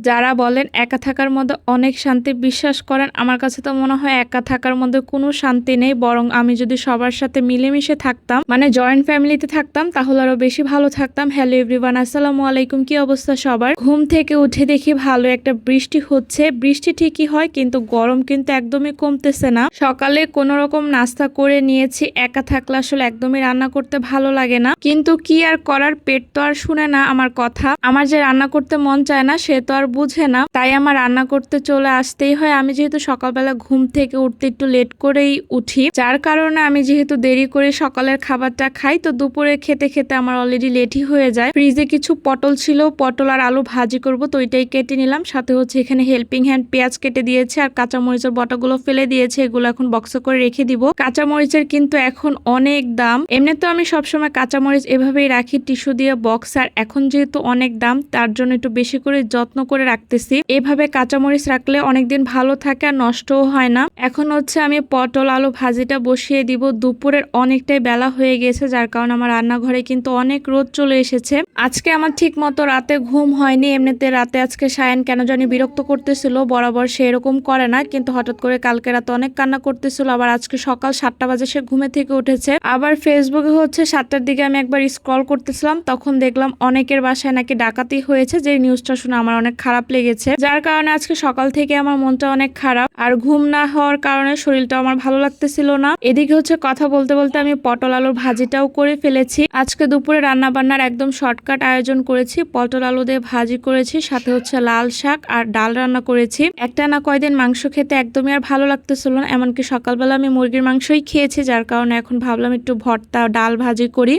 যারা বলেন একা থাকার মধ্যে অনেক শান্তি, বিশ্বাস করেন আমার কাছে তো মনে হয় একা থাকার মধ্যে কোনো শান্তি নেই, বরং আমি যদি সবার সাথে মিলেমিশে থাকতাম, মানে জয়েন্ট ফ্যামিলিতে থাকতাম, তাহলে আরো বেশি ভালো থাকতাম। হ্যালো এভরিওয়ান, আসসালামু আলাইকুম। কি অবস্থা সবার? ঘুম থেকে উঠে দেখি ভালো একটা বৃষ্টি হচ্ছে। বৃষ্টি ঠিকই হয়, কিন্তু গরম কিন্তু একদমই কমতেছে না। সকালে কোনো রকম নাস্তা করে নিয়েছি। একা থাকলে আসলে একদমই রান্না করতে ভালো লাগে না, কিন্তু কি আর করার, পেট তো আর শুনে না আমার কথা। আমার যে রান্না করতে মন চায় না সে তো আর বুঝে না, তাই আমার রান্না করতে চলে আসতেই হয়। আমি যেহেতু সকালবেলা ঘুম থেকে উঠতে একটু লেট করেই উঠি, যার কারণে আমি যেহেতু দেরি করে সকালের খাবারটা খাই, তো দুপুরে খেতে খেতে আমার অলরেডি লেটই হয়ে যায়। ফ্রিজে কিছু পটল ছিল, পটল আর আলু ভাজি করব, তো ওইটাই কেটে নিলাম। সাথে হচ্ছে এখানে হেল্পিং হ্যান্ড পেঁয়াজ কেটে দিয়েছে, আর কাঁচামরিচের বটাগুলো ফেলে দিয়েছে, এগুলো এখন বক্সে করে রেখে দিব। কাঁচামরিচের কিন্তু এখন অনেক দাম। এমনি তো আমি সবসময় কাঁচামরিচ এভাবেই রাখি টিস্যু দিয়ে বক্স, আর এখন যেহেতু অনেক দাম তার জন্য একটু বেশি করে যত্ন করে রাখতেছি। এভাবে কাঁচামরিচ রাখলে অনেকদিন ভালো থাকে আর নষ্টও হয় না। এখন হচ্ছে আমি পটল আলু ভাজিটা বসিয়ে দিব। দুপুরের অনেকটাই বেলা হয়ে গেছে, যার কারণে আমার রান্নাঘরে কিন্তু অনেক রোদ চলে এসেছে। আজকে আমার ঠিক মতো রাতে ঘুম হয়নি। এমনিতে রাতে আজকে সায়ান কেন জানি বিরক্ত করতেছিল, বরাবর সে এরকম করে না, কিন্তু হঠাৎ করে কালকে রাতে অনেক কান্না করতেছিল। আবার আজকে সকাল 7টা বাজে সে ঘুমে থেকে উঠেছে। আবার ফেসবুকে হচ্ছে 7টার দিকে আমি একবার স্ক্রল করতেছিলাম, তখন দেখলাম অনেকের বাসায় নাকি ডাকাতি হয়েছে। যে নিউজটা শুনে আমার অনেক খারাপ লেগেছে, যার কারণে আজকে সকাল থেকে আমার মনটা অনেক খারাপ, আর ঘুম না হওয়ার কারণে শরীরটা আমার ভালো লাগতেছিল না। এদিকে হচ্ছে কথা বলতে বলতে আমি পটল আলুর ভাজিটাও করে ফেলেছি। আজকে দুপুরে রান্না বান্নার একদম শর্টকাট আয়োজন করেছি। পটল আলু দিয়ে ভাজি করেছি, সাথে হচ্ছে লাল শাক আর ডাল রান্না করেছি। একটা না কয়দিন মাংস খেতে একদমই আর ভালো লাগতেছিল না, এমনকি সকালবেলা আমি মুরগির মাংসই খেয়েছি, যার কারণে এখন ভাবলাম একটু ভর্তা ডাল ভাজি করি।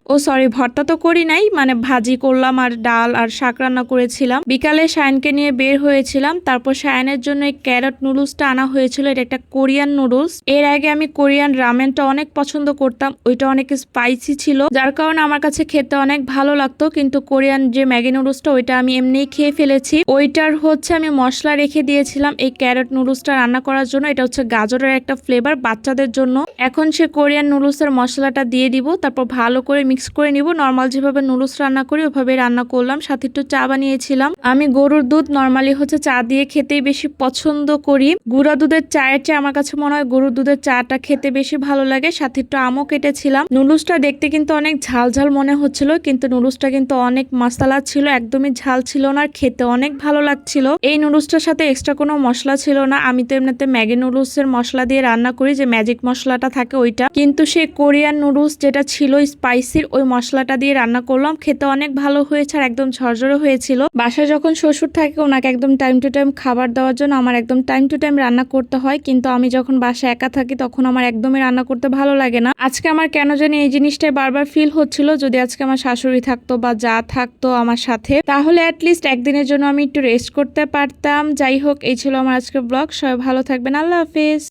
ভর্তা তো করি নাই, মানে ভাজি করলাম আর ডাল আর শাক রান্না করেছিলাম। বিকালে সায়ানকে নিয়ে বের হয়েছিলাম, তারপর সায়ানের জন্য এই ক্যারট নুডলসটা আনা হয়েছিল। এটা একটা কোরিয়ান নুডলস। এর আগে আমি কোরিয়ান রামেনটা অনেক পছন্দ করতাম, ওইটা অনেক স্পাইসি ছিল, যার কারণে আমার কাছে খেতে অনেক ভালো লাগতো। কিন্তু কোরিয়ান যে ম্যাগি নুডলসটা ওইটা আমি এমনিই খেয়ে ফেলেছি। ওইটার হচ্ছে আমি মশলা রেখে দিয়েছিলাম এই ক্যারট নুডলসটা রান্না করার জন্য। এটা হচ্ছে গাজরের একটা ফ্লেভার বাচ্চাদের জন্য। এখন সে কোরিয়ান নুডলসের মশলাটা দিয়ে দিব, তারপর ভালো করে মিক্স করে নিব। নর্মাল যেভাবে নুডলস রান্না করি ওভাবে রান্না করলাম, সাথে একটু চা বানিয়েছিলাম। আমি গরুর দুধ নর্মালি হচ্ছে চা দিয়ে খেতেই বেশি পছন্দ করি। গুঁড়া দুধের চায়ের চেয়ে আমার কাছে মনে হয় গরুর দুধের চাটা খেতে বেশি ভালো লাগে। সাথে একটু আমও কেটেছিলাম। নুডলসটা দেখতে কিন্তু অনেক ঝাল ঝাল মনে হচ্ছিল, কিন্তু নুডলসটা কিন্তু অনেক মশলা ছিল, একদমই ঝাল ছিল না, আর খেতে অনেক ভালো লাগছিল। এই নুডলসটার সাথে এক্সট্রা কোনো মশলা ছিল না। আমি তো এমনিতে ম্যাগি নুডলসের মশলা দিয়ে রান্না করি, যে ম্যাজিক মশলাটা থাকে ওইটা, কিন্তু সেই কোরিয়ান নুডলস যেটা ছিল স্পাইসির, ওই মশলাটা দিয়ে রান্না করলাম। খেতে অনেক ভালো হয়েছে আর একদম ঝরঝরে হয়েছিল। বাসায় যখন শ্বশুর থাকে ওনাকে একদম টাইম টু টাইম খাবার দেওয়ার জন্য আমার একদম টাইম টু টাইম রান্না করতে হয়, কিন্তু আমি যখন বাসায় একা থাকি তখন আমার একদমই রান্না করতে ভালো লাগে না। আজকে আমার কেন জানি এই জিনিসটাই বারবার ফিল হচ্ছিল, যদি আজকে আমার শাশুড়ি থাকতো বা যা থাকতো আমার সাথে, তাহলে অ্যাটলিস্ট একদিনের জন্য আমি একটু রেস্ট করতে পারতাম। যাই হোক, এই ছিল আমার আজকের ব্লগ। সবাই ভালো থাকবেন, আল্লাহ হাফেজ।